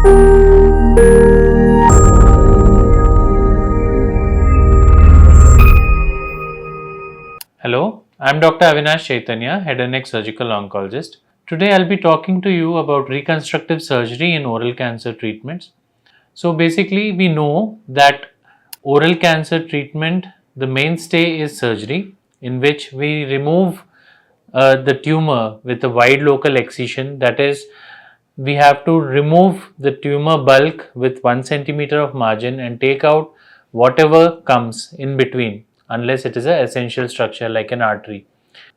Hello, I am Dr. Avinash Chaitanya, Head and Neck Surgical Oncologist. Today I will be talking to you about reconstructive surgery in oral cancer treatments. So basically we know that oral cancer treatment, the mainstay is surgery, in which we remove the tumor with a wide local excision. That is, we have to remove the tumor bulk with 1 centimeter of margin and take out whatever comes in between, unless it is an essential structure like an artery.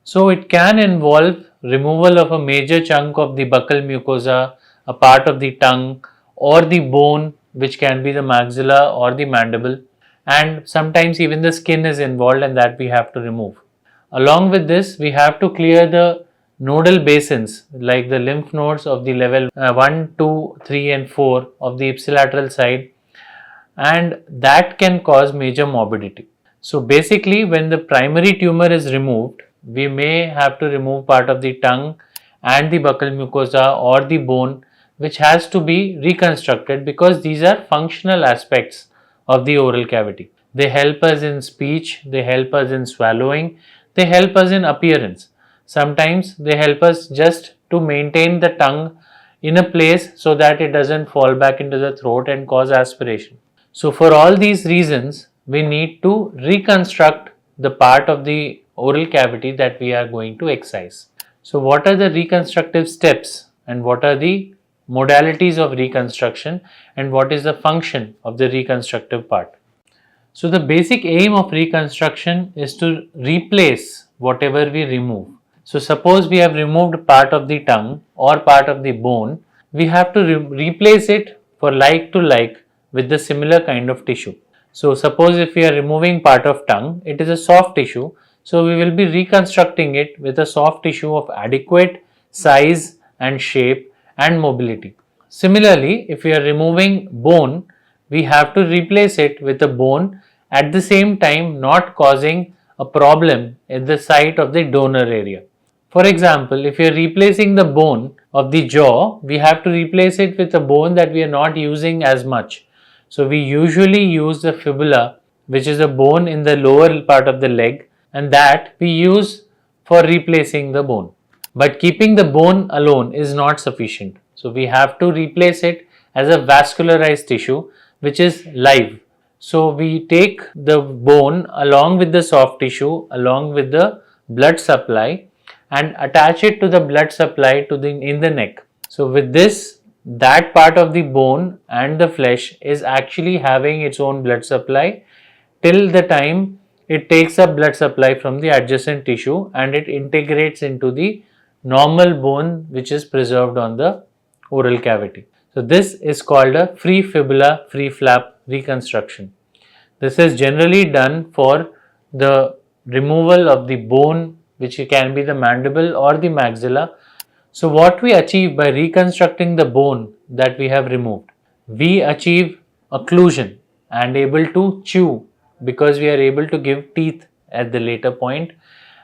So it can involve removal of a major chunk of the buccal mucosa, a part of the tongue, or the bone, which can be the maxilla or the mandible, and sometimes even the skin is involved, and that we have to remove. Along with this, we have to clear the nodal basins like the lymph nodes of the level 1, 2, 3 and 4 of the ipsilateral side, and that can cause major morbidity. So basically, when the primary tumor is removed, we may have to remove part of the tongue and the buccal mucosa or the bone, which has to be reconstructed, because these are functional aspects of the oral cavity. They help us in speech, they help us in swallowing, they help us in appearance. Sometimes they help us just to maintain the tongue in a place so that it doesn't fall back into the throat and cause aspiration. So for all these reasons, we need to reconstruct the part of the oral cavity that we are going to excise. So what are the reconstructive steps, and what are the modalities of reconstruction, and what is the function of the reconstructive part? So the basic aim of reconstruction is to replace whatever we remove. So suppose we have removed part of the tongue or part of the bone, we have to replace it for like to like with the similar kind of tissue. So suppose if we are removing part of tongue, it is a soft tissue, so we will be reconstructing it with a soft tissue of adequate size and shape and mobility. Similarly, if we are removing bone, we have to replace it with a bone, at the same time not causing a problem at the site of the donor area. For example, if we are replacing the bone of the jaw, we have to replace it with a bone that we are not using as much. So we usually use the fibula, which is a bone in the lower part of the leg, and that we use for replacing the bone. But keeping the bone alone is not sufficient. So we have to replace it as a vascularized tissue which is live. So we take the bone along with the soft tissue, along with the blood supply, and attach it to the blood supply in the neck. So with this, that part of the bone and the flesh is actually having its own blood supply till the time it takes up blood supply from the adjacent tissue and it integrates into the normal bone which is preserved on the oral cavity. So this is called a free fibula, free flap reconstruction. This is generally done for the removal of the bone, which can be the mandible or the maxilla. So what we achieve by reconstructing the bone that we have removed? We achieve occlusion and able to chew, because we are able to give teeth at the later point,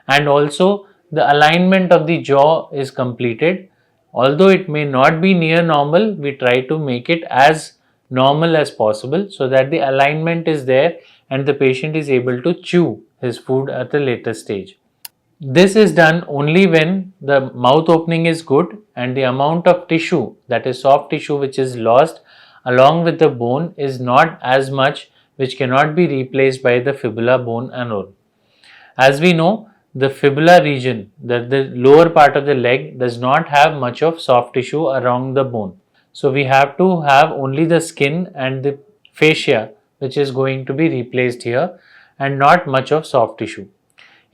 and also the alignment of the jaw is completed. Although it may not be near normal, we try to make it as normal as possible so that the alignment is there and the patient is able to chew his food at a later stage. This is done only when the mouth opening is good and the amount of tissue, that is soft tissue, which is lost along with the bone is not as much, which cannot be replaced by the fibula, bone and all. As we know, the fibula region, the lower part of the leg, does not have much of soft tissue around the bone. So we have to have only the skin and the fascia, which is going to be replaced here, and not much of soft tissue.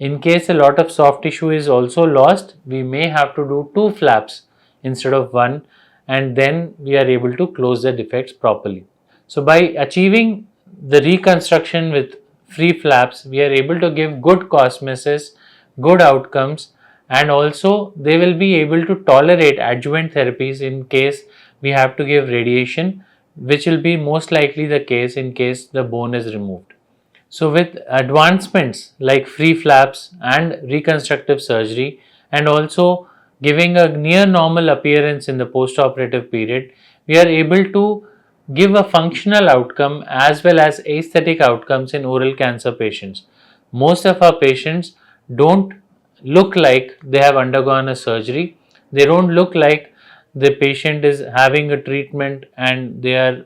In case a lot of soft tissue is also lost, we may have to do 2 flaps instead of 1, and then we are able to close the defects properly. So by achieving the reconstruction with free flaps, we are able to give good cosmesis, good outcomes, and also they will be able to tolerate adjuvant therapies in case we have to give radiation, which will be most likely the case in case the bone is removed. So with advancements like free flaps and reconstructive surgery, and also giving a near normal appearance in the post-operative period, we are able to give a functional outcome as well as aesthetic outcomes in oral cancer patients. Most of our patients don't look like they have undergone a surgery. They don't look like the patient is having a treatment and they are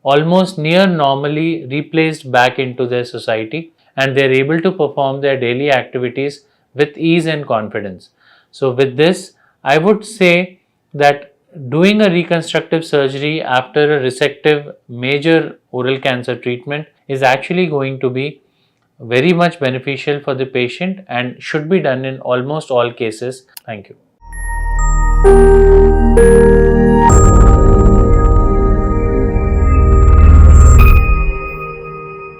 almost near normally replaced back into their society, and they are able to perform their daily activities with ease and confidence. So, with this, I would say that doing a reconstructive surgery after a resective major oral cancer treatment is actually going to be very much beneficial for the patient and should be done in almost all cases. Thank you.